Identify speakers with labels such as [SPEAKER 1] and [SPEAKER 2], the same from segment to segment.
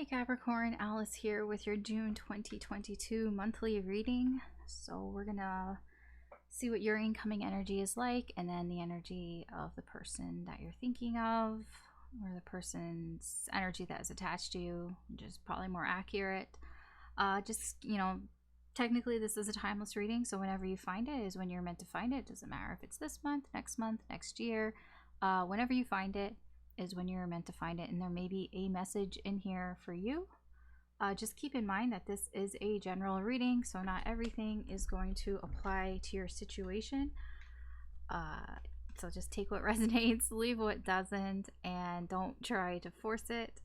[SPEAKER 1] Hey Capricorn, Alice here with your June 2022 monthly reading. So we're gonna see what your incoming energy is like, and then the energy of the person that you're thinking of, or the person's energy that is attached to you, which is probably more accurate. Technically this is a timeless reading, so whenever you find it is when you're meant to find it. Doesn't matter if it's this month, next year. Whenever you find it is when you're meant to find it, and there may be a message in here for you. Just keep in mind that this is a general reading, so not everything is going to apply to your situation. So just take what resonates, leave what doesn't, and don't try to force it.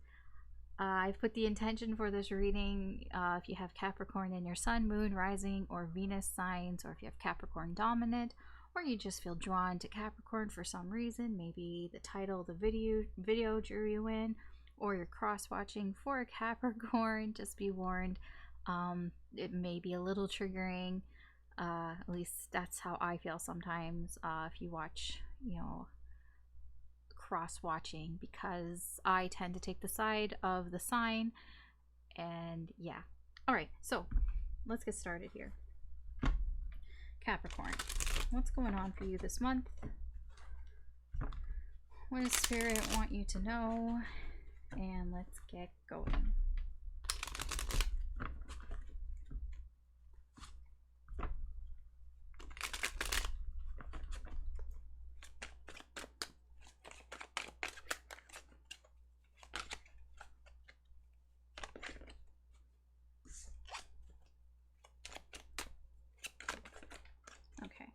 [SPEAKER 1] I've put the intention for this reading, if you have Capricorn in your Sun, Moon, Rising, or Venus signs, or if you have Capricorn dominant, or you just feel drawn to Capricorn for some reason. Maybe the title of the video drew you in, or you're cross-watching for a Capricorn. Just be warned, it may be a little triggering. At least that's how I feel sometimes if you watch, cross-watching, because I tend to take the side of the sign. And yeah, all right, so let's get started here. Capricorn, what's going on for you this month? What does Spirit want you to know? And let's get going. Okay,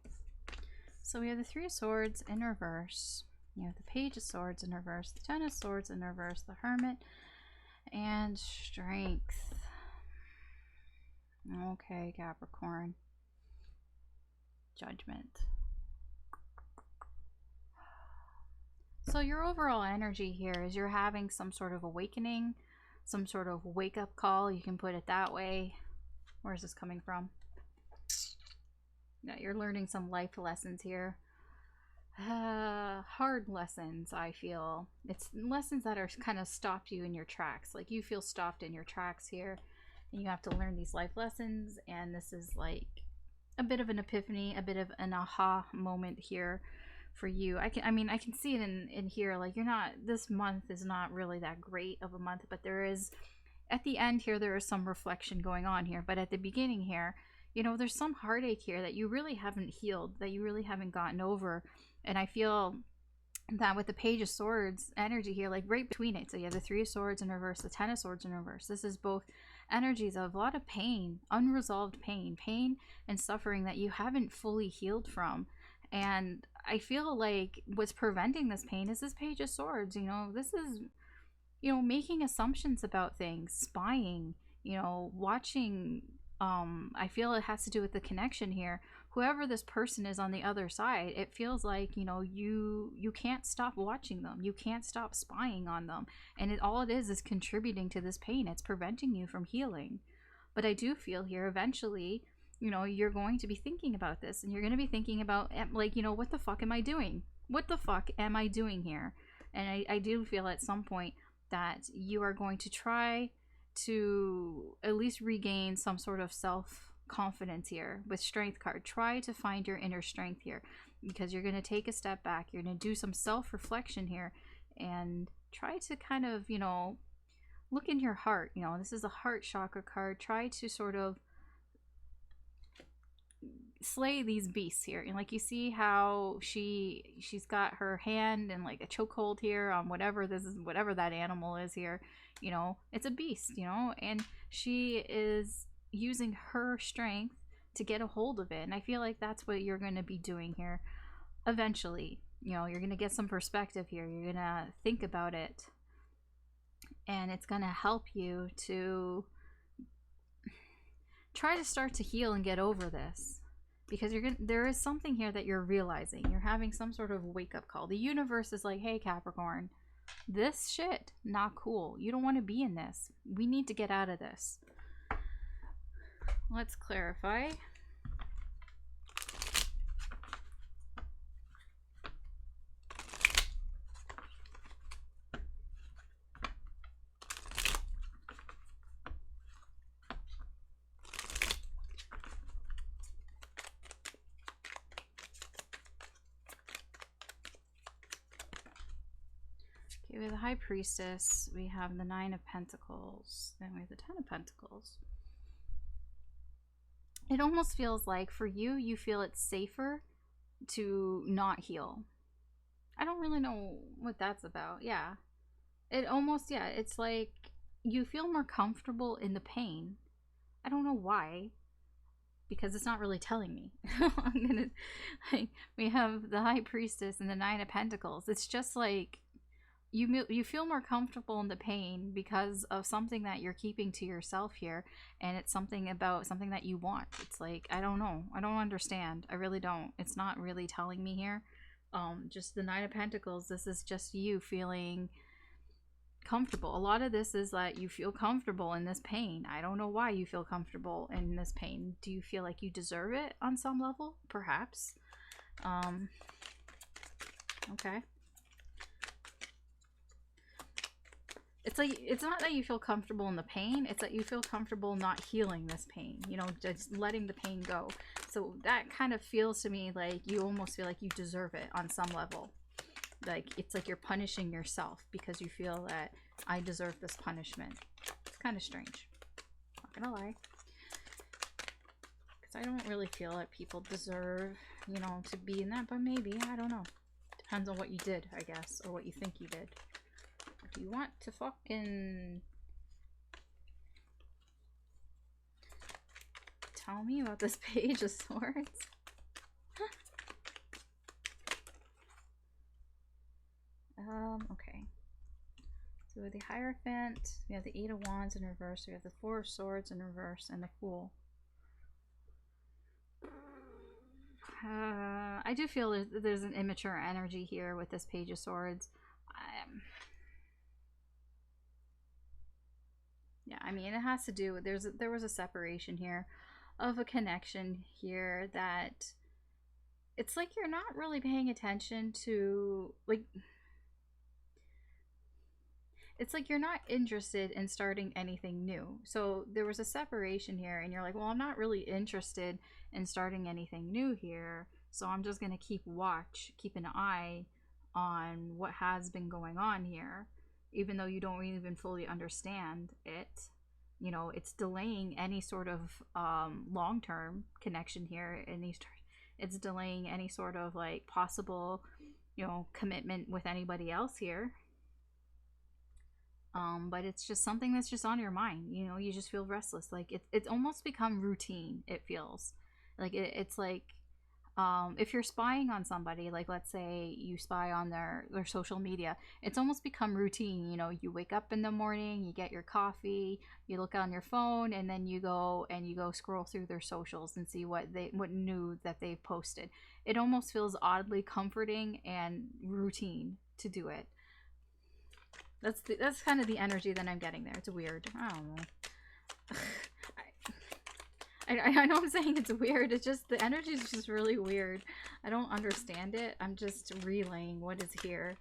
[SPEAKER 1] so we have the Three of Swords in reverse. You have the Page of Swords in reverse, the Ten of Swords in reverse, the Hermit, and Strength. Okay, Capricorn. Judgment. So your overall energy here is you're having some sort of awakening, some sort of wake-up call. You can put it that way. Where is this coming from? Yeah, you're learning some life lessons here. Hard lessons, I feel. It's lessons that are kind of stopped you in your tracks. Like, you feel stopped in your tracks here, and you have to learn these life lessons. And this is like a bit of an epiphany, a bit of an aha moment here for you. I can see it in here. Like, this month is not really that great of a month, but there is, at the end here, there is some reflection going on here. But at the beginning here, there's some heartache here that you really haven't healed, that you really haven't gotten over. And I feel that with the Page of Swords energy here, like right between it, so you have the Three of Swords in reverse, the Ten of Swords in reverse. This is both energies of a lot of pain, unresolved pain and suffering that you haven't fully healed from. And I feel like what's preventing this pain is this Page of Swords. This is, making assumptions about things, spying, watching. I feel it has to do with the connection here. Whoever this person is on the other side, it feels like, you can't stop watching them. You can't stop spying on them. And all it is contributing to this pain. It's preventing you from healing. But I do feel here eventually, you're going to be thinking about this, and you're going to be thinking about, like, what the fuck am I doing? What the fuck am I doing here? And I do feel at some point that you are going to try to at least regain some sort of self-confidence here with Strength card. Try to find your inner strength here, because you're going to take a step back. You're going to do some self-reflection here and try to kind of, look in your heart. This is a heart chakra card. Try to sort of slay these beasts here. And like, you see how she's got her hand in like a chokehold here on whatever that animal is here. It's a beast, and she is using her strength to get a hold of it. And I feel like that's what you're going to be doing here eventually. You're going to get some perspective here. You're going to think about it, and it's going to help you to try to start to heal and get over this, because there is something here that you're realizing. You're having some sort of wake-up call. The universe is like, hey Capricorn, this shit not cool. You don't want to be in this. We need to get out of this. Let's clarify. we have the High Priestess, we have the Nine of Pentacles, then we have the Ten of Pentacles. It almost feels like for you, you feel it's safer to not heal. I don't really know what that's about. Yeah. It almost, yeah, it's like you feel more comfortable in the pain. I don't know why, because it's not really telling me. I'm gonna, like, we have the High Priestess and the Nine of Pentacles. It's just like you feel more comfortable in the pain because of something that you're keeping to yourself here, and it's something about something that you want. It's like, I don't know. I don't understand. I really don't. It's not really telling me here. Just the Nine of Pentacles, this is just you feeling comfortable. A lot of this is that you feel comfortable in this pain. I don't know why you feel comfortable in this pain. Do you feel like you deserve it on some level? Perhaps. Okay. It's like, it's not that you feel comfortable in the pain, it's that you feel comfortable not healing this pain, you know, just letting the pain go. So that kind of feels to me like you almost feel like you deserve it on some level. Like, it's like you're punishing yourself because you feel that I deserve this punishment. It's kind of strange. Not gonna lie. Because I don't really feel that people deserve, you know, to be in that, but maybe, I don't know. Depends on what you did, I guess, or what you think you did. Do you want to fucking tell me about this Page of Swords? Okay. So with the Hierophant, we have the Eight of Wands in reverse, we have the Four of Swords in reverse, and the Fool. I do feel there's an immature energy here with this Page of Swords. Yeah, I mean, it has to do with, there was a separation here of a connection here that it's like you're not really paying attention to, like, it's like you're not interested in starting anything new. So there was a separation here and you're like, well, I'm not really interested in starting anything new here, so I'm just going to keep an eye on what has been going on here, even though you don't even fully understand it. You know, it's delaying any sort of long-term connection here, and it's delaying any sort of like possible, you know, commitment with anybody else here. But it's just something that's just on your mind. You know, you just feel restless. Like it's almost become routine. It feels like it's like, if you're spying on somebody, like let's say you spy on their social media, it's almost become routine. You know, you wake up in the morning, you get your coffee, you look on your phone, and then you go scroll through their socials and see what new that they've posted. It almost feels oddly comforting and routine to do it. That's kind of the energy that I'm getting there. It's weird. I don't know. I know I'm saying it's weird. It's just the energy is just really weird. I don't understand it. I'm just relaying what is here.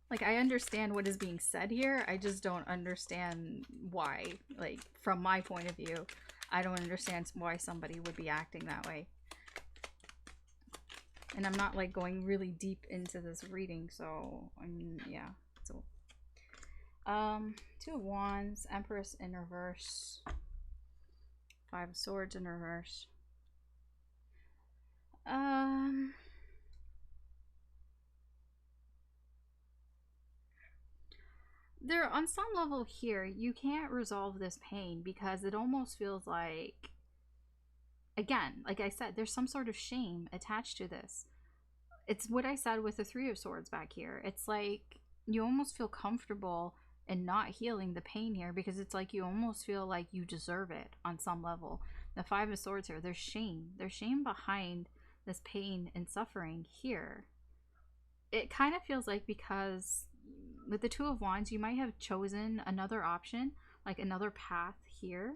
[SPEAKER 1] Like, I understand what is being said here. I just don't understand why. Like, from my point of view, I don't understand why somebody would be acting that way. And I'm not like going really deep into this reading, so yeah. So Two of Wands, Empress in reverse, Five of Swords in reverse. There, on some level here, you can't resolve this pain because it almost feels like, again, like I said, there's some sort of shame attached to this. It's what I said with the Three of Swords back here. It's like you almost feel comfortable in not healing the pain here because it's like you almost feel like you deserve it on some level. The Five of Swords here, there's shame. There's shame behind this pain and suffering here. It kind of feels like, because with the Two of Wands, you might have chosen another option, like another path here.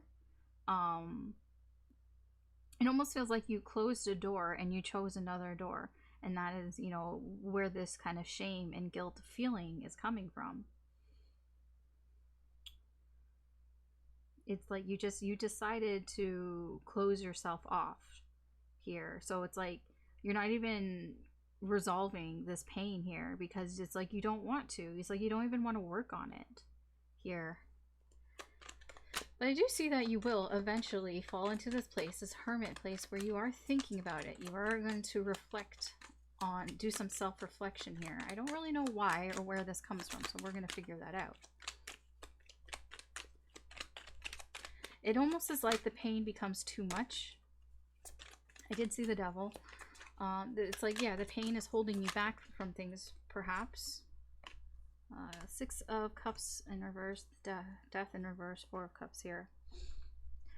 [SPEAKER 1] It almost feels like you closed a door and you chose another door. And that is, you know, where this kind of shame and guilt feeling is coming from. It's like you decided to close yourself off. here. So it's like you're not even resolving this pain here because it's like you don't want to. It's like you don't even want to work on it here. But I do see that you will eventually fall into this place, this hermit place, where you are thinking about it. You are going to reflect on, do some self-reflection here. I don't really know why or where this comes from, so we're going to figure that out. It almost is like the pain becomes too much. I did see the devil. It's like, yeah, the pain is holding you back from things, perhaps. Six of Cups in reverse, Death in reverse, Four of Cups here.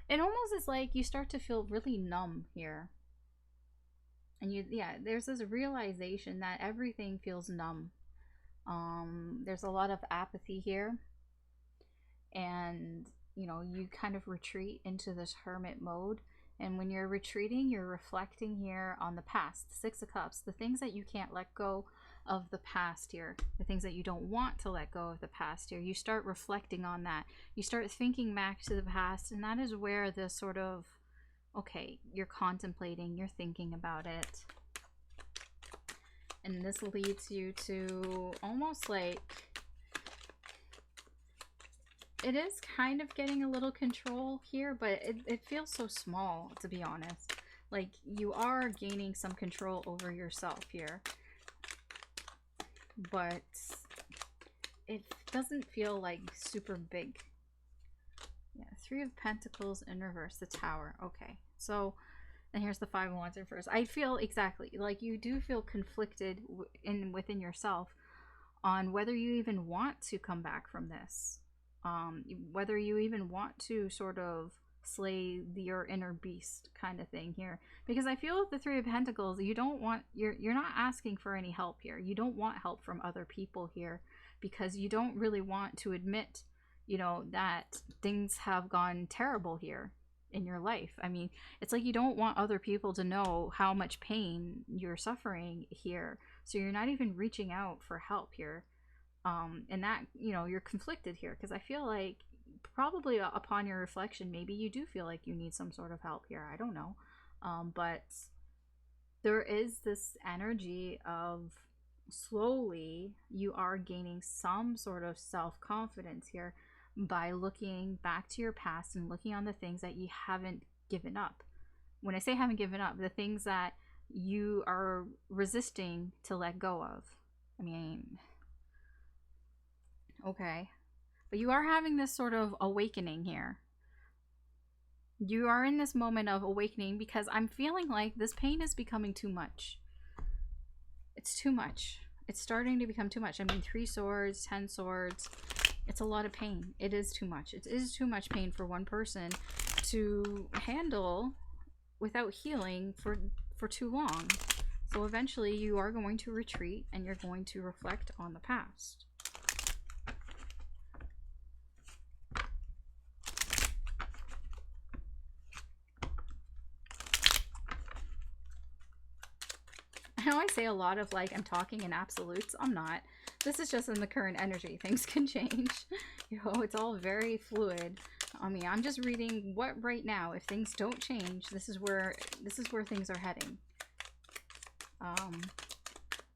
[SPEAKER 1] It almost is like you start to feel really numb here. And yeah, there's this realization that everything feels numb. There's a lot of apathy here. And, you know, you kind of retreat into this hermit mode. And when you're retreating, you're reflecting here on the past. The Six of Cups, the things that you can't let go of the past here, the things that you don't want to let go of the past here. You start reflecting on that. You start thinking back to the past, and that is where the sort of, okay, you're contemplating, you're thinking about it. And this leads you to almost like, it is kind of getting a little control here, but it feels so small, to be honest. Like, you are gaining some control over yourself here. But it doesn't feel like super big. Yeah, Three of Pentacles in reverse, the Tower. Okay, so, and here's the Five of Wands in reverse. I feel exactly, like you do feel conflicted within yourself on whether you even want to come back from this. Whether you even want to sort of slay your inner beast kind of thing here, because I feel with the Three of Pentacles, you don't want, you're not asking for any help here. You don't want help from other people here because you don't really want to admit, you know, that things have gone terrible here in your life. I mean, it's like you don't want other people to know how much pain you're suffering here, so you're not even reaching out for help here. And that, you know, you're conflicted here because I feel like probably upon your reflection, maybe you do feel like you need some sort of help here. I don't know. But there is this energy of slowly you are gaining some sort of self-confidence here by looking back to your past and looking on the things that you haven't given up. When I say haven't given up, the things that you are resisting to let go of. I mean, okay. But you are having this sort of awakening here. You are in this moment of awakening because I'm feeling like this pain is becoming too much. It's too much. It's starting to become too much. I mean, 3 swords, 10 swords. It's a lot of pain. It is too much. It is too much pain for one person to handle without healing for too long. So eventually you are going to retreat and you're going to reflect on the past. I know I say a lot of like I'm talking in absolutes. I'm not. This is just in the current energy. Things can change. You know, it's all very fluid. I mean, I'm just reading what right now. If things don't change, this is where things are heading.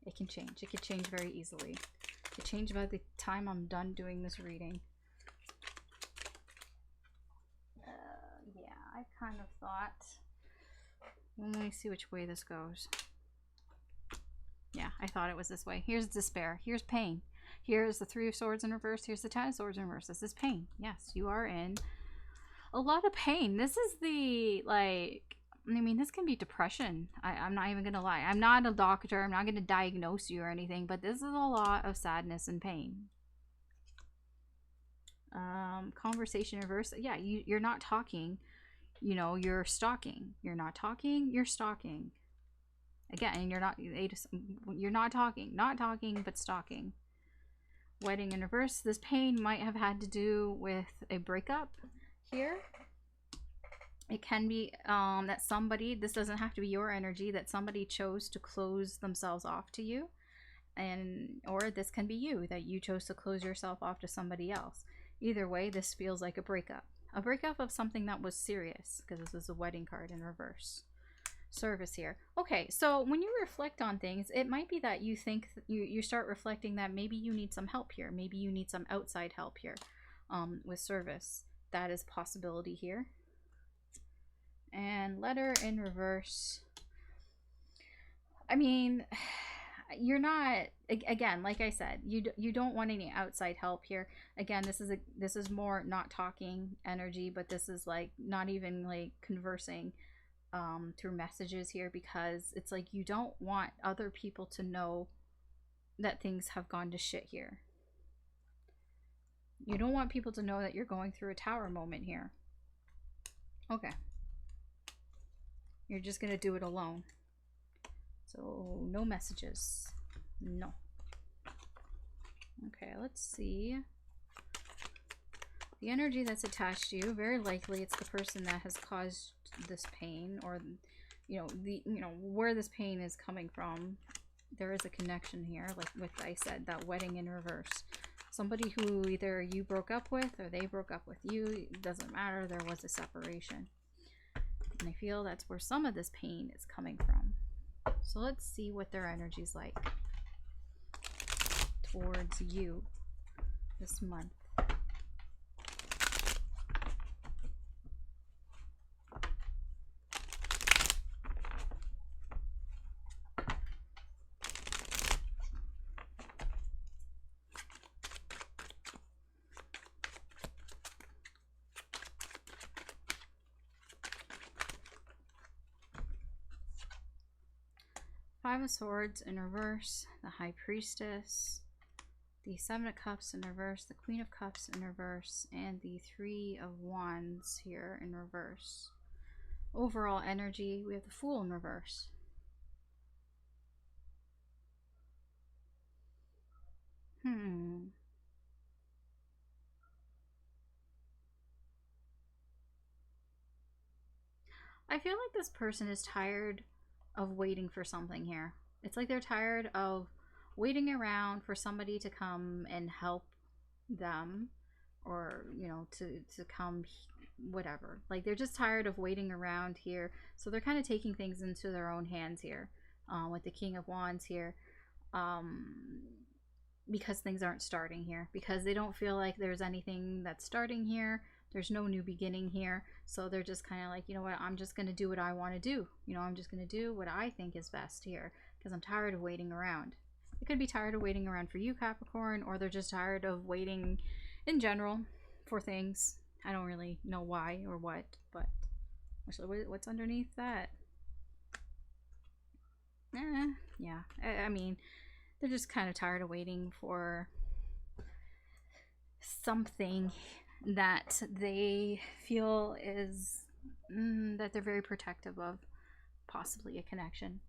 [SPEAKER 1] It can change. It could change very easily. It could change by the time I'm done doing this reading. Yeah, I kind of thought. Let me see which way this goes. Yeah, I thought it was this way. Here's despair. Here's pain. Here's the 3 of Swords in reverse. Here's the 10 of Swords in reverse. This is pain. Yes, you are in a lot of pain. This is the, like, I mean, this can be depression. I'm not even going to lie. I'm not a doctor. I'm not going to diagnose you or anything, but this is a lot of sadness and pain. Conversation in reverse. Yeah, you're not talking. You know, you're stalking. You're not talking. You're stalking. Again, you're not talking, but stalking. Wedding in reverse. This pain might have had to do with a breakup here. It can be that somebody, this doesn't have to be your energy, that somebody chose to close themselves off to you. Or this can be you, that you chose to close yourself off to somebody else. Either way, this feels like a breakup. A breakup of something that was serious, because this is a wedding card in reverse. Service here. Okay, so when you reflect on things, it might be that you think you start reflecting that maybe you need some help here. Maybe you need some outside help here with service. That is a possibility here. And letter in reverse. I mean, you're not, again, like I said, you don't want any outside help here. Again, this is more not talking energy, but this is like not even like conversing through messages here, because it's like you don't want other people to know that things have gone to shit here. You don't want people to know that you're going through a tower moment here. Okay. You're just gonna do it alone. So no messages. No. Okay, let's see. The energy that's attached to you, very likely it's the person that has caused this pain, or where this pain is coming from. There is a connection here, like with I said, that wedding in reverse. Somebody who either you broke up with or they broke up with you. It doesn't matter, there was a separation. And I feel that's where some of this pain is coming from. So let's see what their energy's like towards you this month. Five of Swords in reverse, the High Priestess, the Seven of Cups in reverse, the Queen of Cups in reverse, and the Three of Wands here in reverse. Overall energy, we have the Fool in reverse. I feel like this person is tired of waiting for something here. It's like they're tired of waiting around for somebody to come and help them, or to come, whatever. Like they're just tired of waiting around here, so they're kind of taking things into their own hands here, with the King of Wands here, because things aren't starting here, because they don't feel like there's anything that's starting here. There's no new beginning here. So they're just kind of like, you know what, I'm just going to do what I want to do. I'm just going to do what I think is best here, because I'm tired of waiting around. They could be tired of waiting around for you, Capricorn, or they're just tired of waiting in general for things. I don't really know why or what, but actually, what's underneath that? Yeah. I mean, they're just kind of tired of waiting for something that they feel is that they're very protective of. Possibly a connection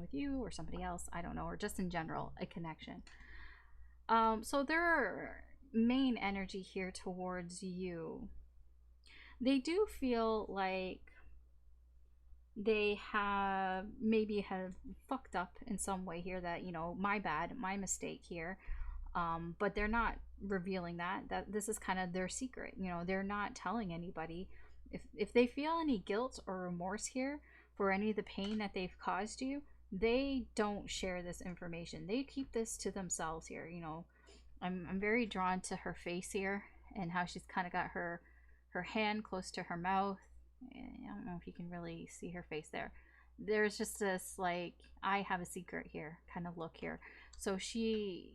[SPEAKER 1] with you or somebody else, I don't know, or just in general a connection. So their main energy here towards you, they do feel like they have fucked up in some way here, that my bad, my mistake here. But they're not revealing that this is kind of their secret. They're not telling anybody. If they feel any guilt or remorse here for any of the pain that they've caused you, they don't share this information. They keep this to themselves here. I'm very drawn to her face here, and how she's kind of got her hand close to her mouth. I don't know if you can really see her face there. There's just this like, I have a secret here kind of look here. So she's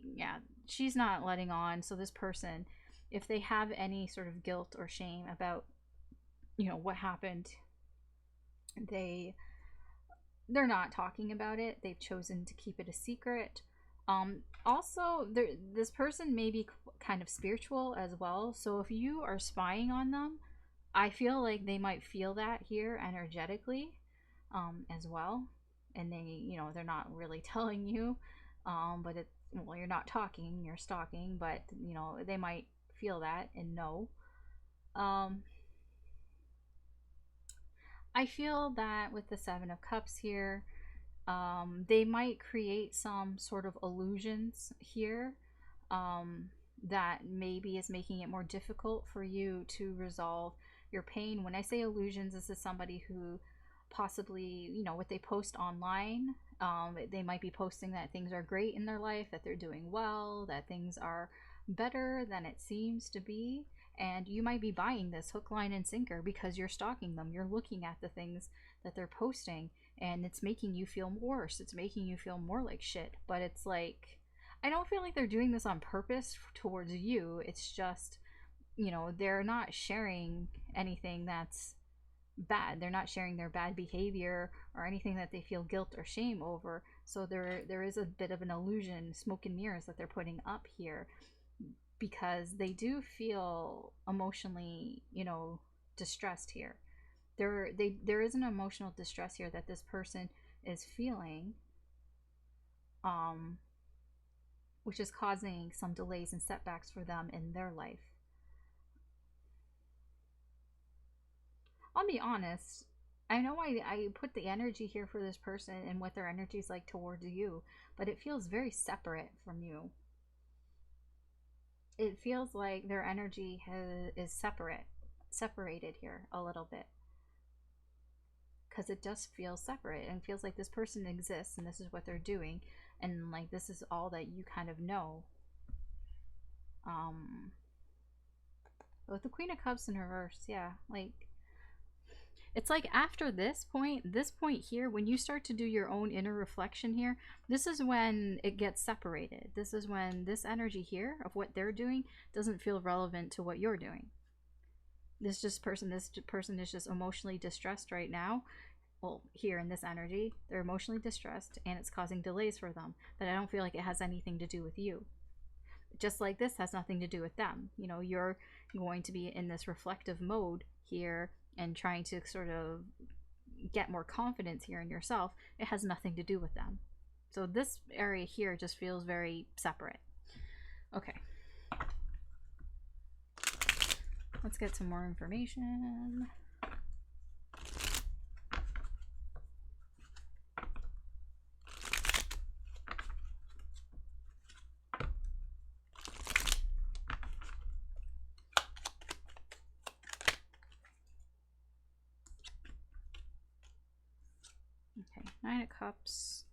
[SPEAKER 1] not letting on. So this person, if they have any sort of guilt or shame about what happened, they're not talking about it. They've chosen to keep it a secret. Also, this person may be kind of spiritual as well. So if you are spying on them, I feel like they might feel that here energetically, as well. And they're not really telling you, but you're not talking, you're stalking, but they might feel that and know. I feel that with the Seven of Cups here, they might create some sort of illusions here, that maybe is making it more difficult for you to resolve your pain. When I say illusions, this is somebody who possibly, you know, what they post online. They might be posting that things are great in their life, that they're doing well, that things are better than it seems to be. And you might be buying this hook, line, and sinker because you're stalking them. You're looking at the things that they're posting, and it's making you feel worse. It's making you feel more like shit. But it's like, I don't feel like they're doing this on purpose towards you. It's just, you know, they're not sharing anything that's bad. They're not sharing their bad behavior or anything that they feel guilt or shame over. So there is a bit of an illusion, smoke and mirrors, that they're putting up here, because they do feel emotionally, you know, distressed here. There is an emotional distress here that this person is feeling, um which is causing some delays and setbacks for them in their life. I'll be honest, I know I put the energy here for this person and what their energy is like towards you, but it feels very separate from you. It feels like their energy is separated here a little bit, because it just feels separate and feels like this person exists and this is what they're doing, and like this is all that you kind of know. With the Queen of Cups in reverse, yeah, like it's like after this point here, when you start to do your own inner reflection here, this is when it gets separated. This is when this energy here of what they're doing doesn't feel relevant to what you're doing. This person is just emotionally distressed right now. Well, here in this energy, they're emotionally distressed and it's causing delays for them. But I don't feel like it has anything to do with you. Just like this has nothing to do with them. You know, you're going to be in this reflective mode here and trying to sort of get more confidence here in yourself. It has nothing to do with them. So this area here just feels very separate. Okay. Let's get some more information. Okay, Nine of Cups,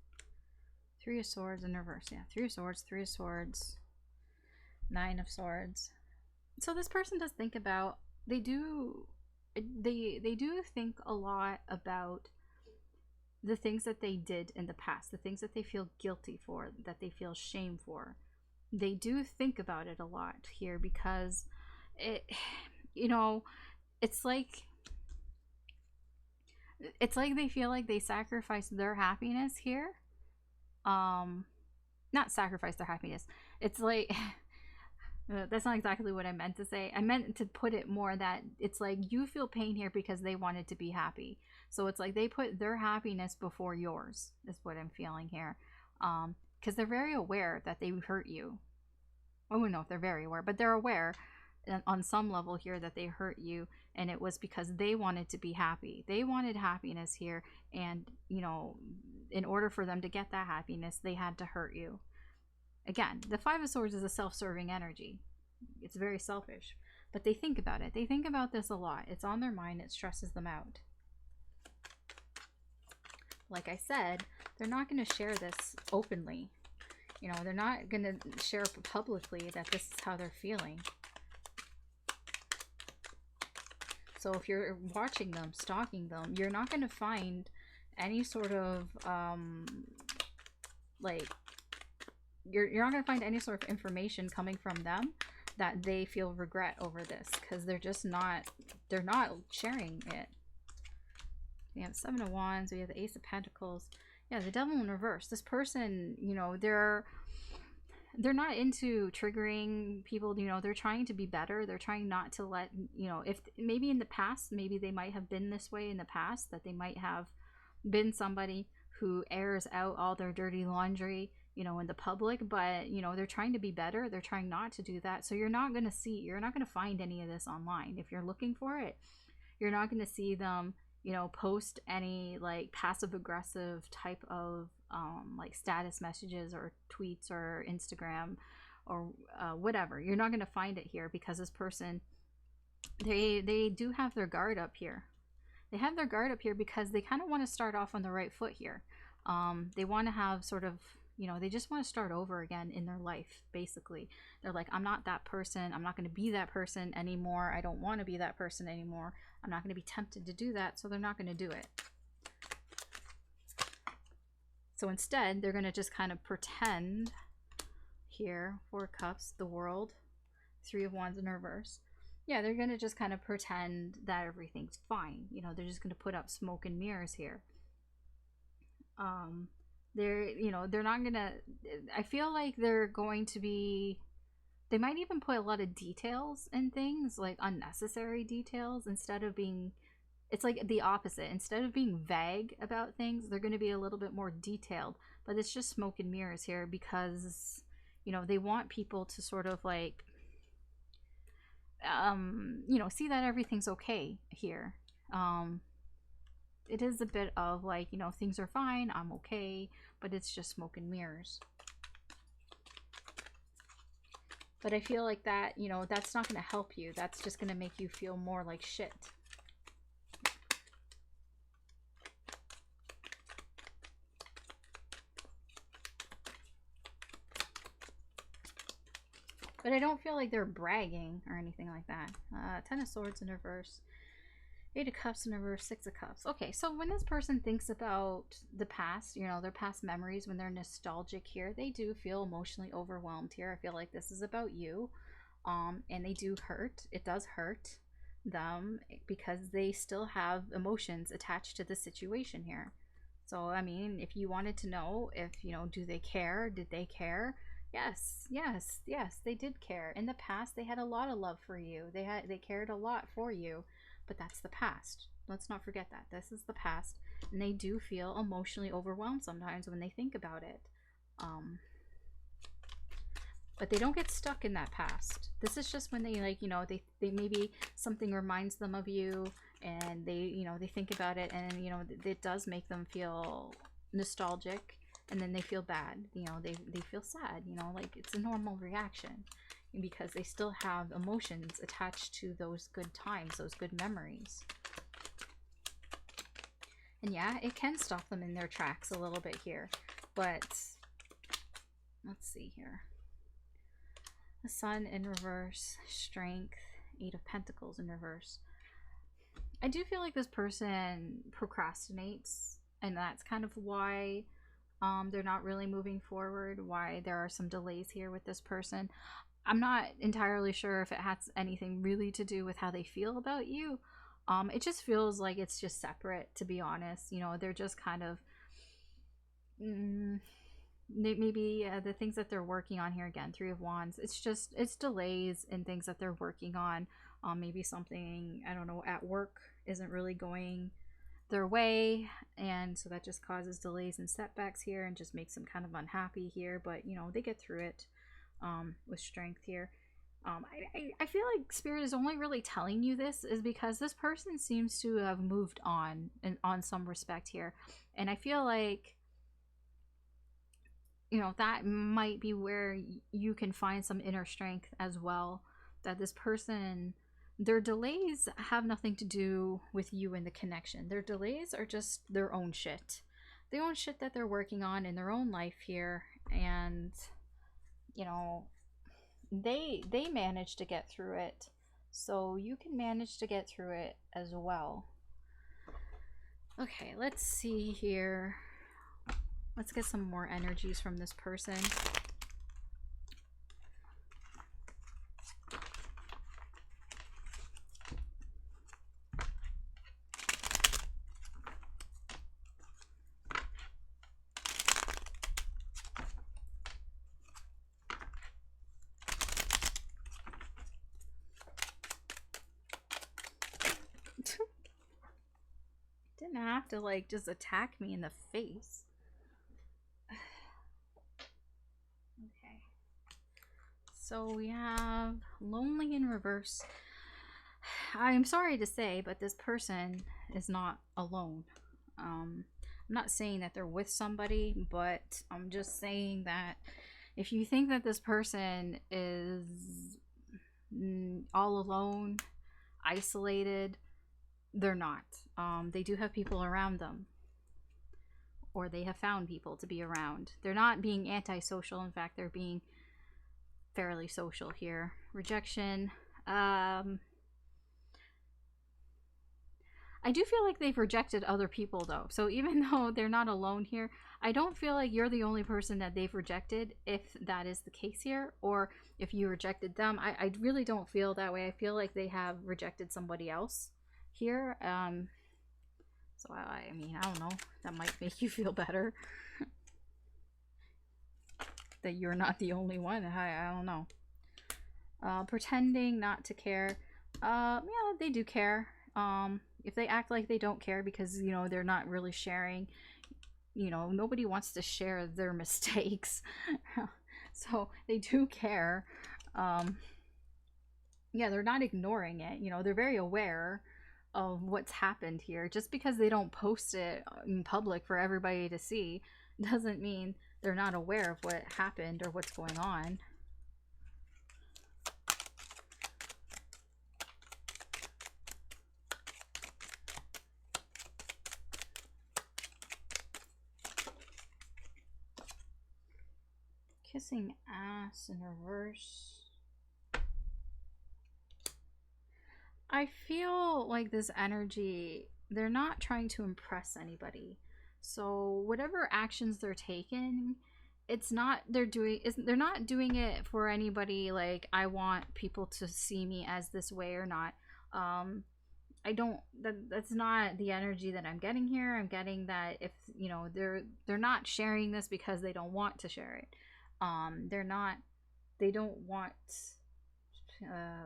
[SPEAKER 1] Three of Swords in reverse. Yeah, Three of Swords, Three of Swords, Nine of Swords. So this person does think about, they do think a lot about the things that they did in the past, the things that they feel guilty for, that they feel shame for. They do think about it a lot here because it, you know, it's like they feel like they sacrifice their happiness here. Not sacrifice their happiness. It's like that's not exactly what I meant to say. I meant to put it more that it's like you feel pain here because they wanted to be happy. So it's like they put their happiness before yours, is what I'm feeling here. Because they're very aware that they hurt you. I wouldn't know if they're very aware, but they're aware on some level here that they hurt you, and it was because they wanted to be happy. They wanted happiness here, and you know, in order for them to get that happiness, they had to hurt you. Again, the Five of Swords is a self-serving energy. It's very selfish, but they think about it. They think about this a lot. It's on their mind. It stresses them out. Like I said, they're not going to share this openly. You know, they're not going to share publicly that this is how they're feeling. So if you're watching them, stalking them, you're not going to find any sort of, like, you're not going to find any sort of information coming from them that they feel regret over this, because they're just not, they're not sharing it. We have Seven of Wands, we have the Ace of Pentacles. Yeah, the Devil in reverse. This person, you know, they're not into triggering people. You know, they're trying to be better. They're trying not to let, you know, if maybe in the past, maybe they might have been this way in the past, that they might have been somebody who airs out all their dirty laundry, you know, in the public, but you know, they're trying to be better. They're trying not to do that. So you're not going to find any of this online. If you're looking for it, you're not going to see them, you know, post any like passive aggressive type of like status messages or tweets or Instagram or whatever. You're not going to find it here because this person, they do have their guard up here. They have their guard up here because they kind of want to start off on the right foot here. They want to have sort of, you know, they just want to start over again in their life, basically. They're like, I'm not that person. I'm not going to be that person anymore. I don't want to be that person anymore. I'm not going to be tempted to do that, so they're not going to do it. So instead, they're going to just kind of pretend here. 4 Cups, the World, 3 of Wands in reverse. Yeah, they're going to just kind of pretend that everything's fine. You know, they're just going to put up smoke and mirrors here. They're, you know, they're not going to, I feel like they're going to be, they might even put a lot of details in things, like unnecessary details, instead of being, it's like the opposite. Instead of being vague about things, they're going to be a little bit more detailed. But it's just smoke and mirrors here because, you know, they want people to sort of like, you know, see that everything's okay here. It is a bit of like, you know, things are fine, I'm okay, but it's just smoke and mirrors. But I feel like that, you know, that's not going to help you. That's just going to make you feel more like shit. But I don't feel like they're bragging or anything like that. 10 of Swords in reverse. 8 of Cups in reverse, 6 of Cups. Okay, so when this person thinks about the past, you know, their past memories, when they're nostalgic here, they do feel emotionally overwhelmed here. I feel like this is about you. And they do hurt. It does hurt them because they still have emotions attached to the situation here. So, I mean, if you wanted to know if, you know, do they care? Did they care? Yes, yes, yes, they did care. In the past, they had a lot of love for you. They cared a lot for you. But that's the past. Let's not forget that. This is the past. And they do feel emotionally overwhelmed sometimes when they think about it. But they don't get stuck in that past. This is just when they, like, you know, they maybe something reminds them of you and they, you know, they think about it and, you know, it does make them feel nostalgic and then they feel bad. You know, they feel sad, you know, like it's a normal reaction. Because they still have emotions attached to those good times, those good memories. And yeah, it can stop them in their tracks a little bit here. But let's see here. The Sun in reverse, Strength, 8 of Pentacles in reverse. I do feel like this person procrastinates, and that's kind of why they're not really moving forward, why there are some delays here with this person. I'm not entirely sure if it has anything really to do with how they feel about you. It just feels like it's just separate, to be honest. You know, they're just kind of maybe the things that they're working on here, again, 3 of Wands. It's delays in things that they're working on. Maybe something, I don't know, at work isn't really going their way, and so that just causes delays and setbacks here and just makes them kind of unhappy here. But you know, they get through it. With Strength here. I feel like Spirit is only really telling you this is because this person seems to have moved on on some respect here. And I feel like, you know, that might be where you can find some inner strength as well. That this person, their delays have nothing to do with you and the connection. Their delays are just their own shit. Their own shit that they're working on in their own life here. And you know, they managed to get through it, so you can manage to get through it as well. Okay, let's see here. Let's get some more energies from this person. Didn't have to like just attack me in the face. Okay. So we have Lonely in reverse. I'm sorry to say, but this person is not alone. I'm not saying that they're with somebody, but I'm just saying that if you think that this person is all alone, isolated, they're not. They do have people around them, or they have found people to be around. They're not being antisocial. In fact, they're being fairly social here. Rejection. I do feel like they've rejected other people though. So even though they're not alone here, I don't feel like you're the only person that they've rejected, if that is the case here, or if you rejected them. I really don't feel that way. I feel like they have rejected somebody else here. So I mean, I don't know. That might make you feel better. That you're not the only one. I don't know. Pretending not to care. Yeah, they do care. If they act like they don't care because, you know, they're not really sharing, you know, nobody wants to share their mistakes. So they do care. Yeah, they're not ignoring it. You know, they're very aware of what's happened here. Just because they don't post it in public for everybody to see doesn't mean they're not aware of what happened or what's going on. Kissing ass in reverse. I feel like this energy, they're not trying to impress anybody. So whatever actions they're taking, it's not they're not doing it for anybody like I want people to see me as this way or not. I don't that's not the energy that I'm getting here. I'm getting that if, you know, they're not sharing this because they don't want to share it. They don't want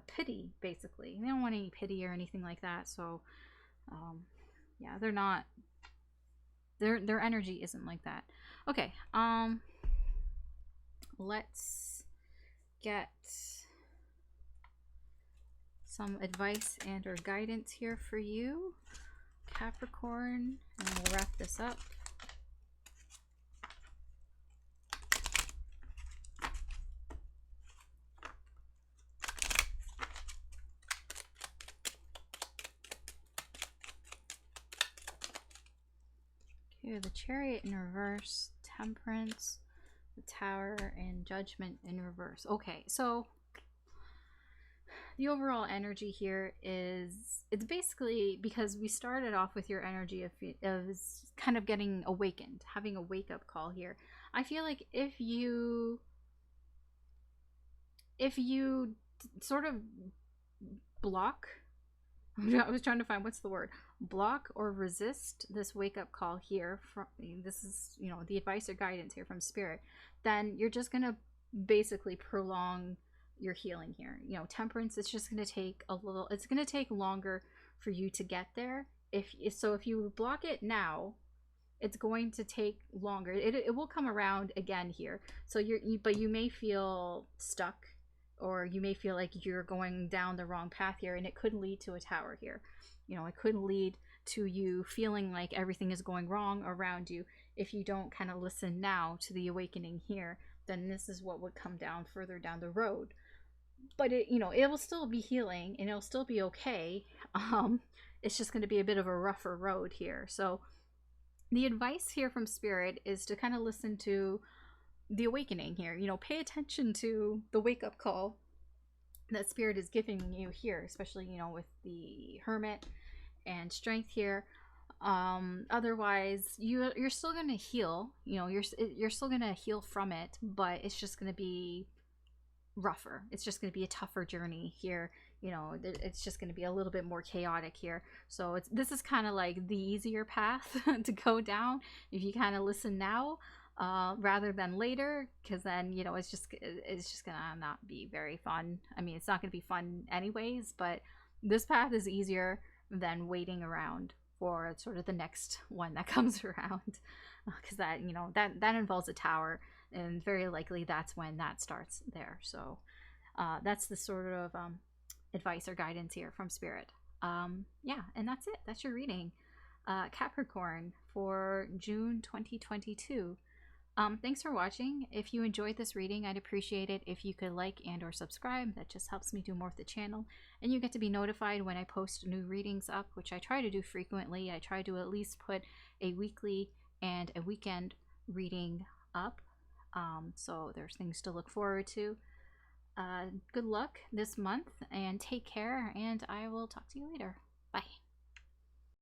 [SPEAKER 1] pity, basically. They don't want any pity or anything like that. So yeah, they're not, their energy isn't like that. Okay, let's get some advice and or guidance here for you, Capricorn, and we'll wrap this up. Okay, the Chariot in reverse, Temperance, the Tower, and Judgment in reverse. Okay, so the overall energy here is, it's basically because we started off with your energy of kind of getting awakened, having a wake-up call here. I feel like if you sort of block, I was trying to find what's the word, block or resist this wake-up call here from, this is, you know, the advice or guidance here from Spirit, then you're just gonna basically prolong your healing here. You know, Temperance, it's just going to take a little, it's going to take longer for you to get there. If you block it now, it's going to take longer. It will come around again here. So but you may feel stuck, or you may feel like you're going down the wrong path here, and it could lead to a tower here. You know, it could lead to you feeling like everything is going wrong around you. If you don't kind of listen now to the awakening here, then this is what would come down further down the road. But it, you know, it will still be healing and it'll still be okay. It's just going to be a bit of a rougher road here. So the advice here from Spirit is to kind of listen to the awakening here. You know, pay attention to the wake-up call that Spirit is giving you here, especially, you know, with the Hermit and Strength here. Otherwise you're still going to heal. You know, you're still going to heal from it, but it's just going to be rougher. It's just going to be a tougher journey here. You know, it's just going to be a little bit more chaotic here. So this is kind of like the easier path to go down if you kind of listen now rather than later, because then, you know, it's just gonna not be very fun. I mean, it's not going to be fun anyways, but this path is easier than waiting around for sort of the next one that comes around, because that, you know, that involves a tower, and very likely that's when that starts there. So that's the sort of advice or guidance here from Spirit. Yeah, and that's it. That's your reading, Capricorn, for June 2022. Thanks for watching. If you enjoyed this reading, I'd appreciate it if you could like and or subscribe. That just helps me do more with the channel. And you get to be notified when I post new readings up, which I try to do frequently. I try to at least put a weekly and a weekend reading up. So there's things to look forward to. Good luck this month and take care, and I will talk to you later. Bye.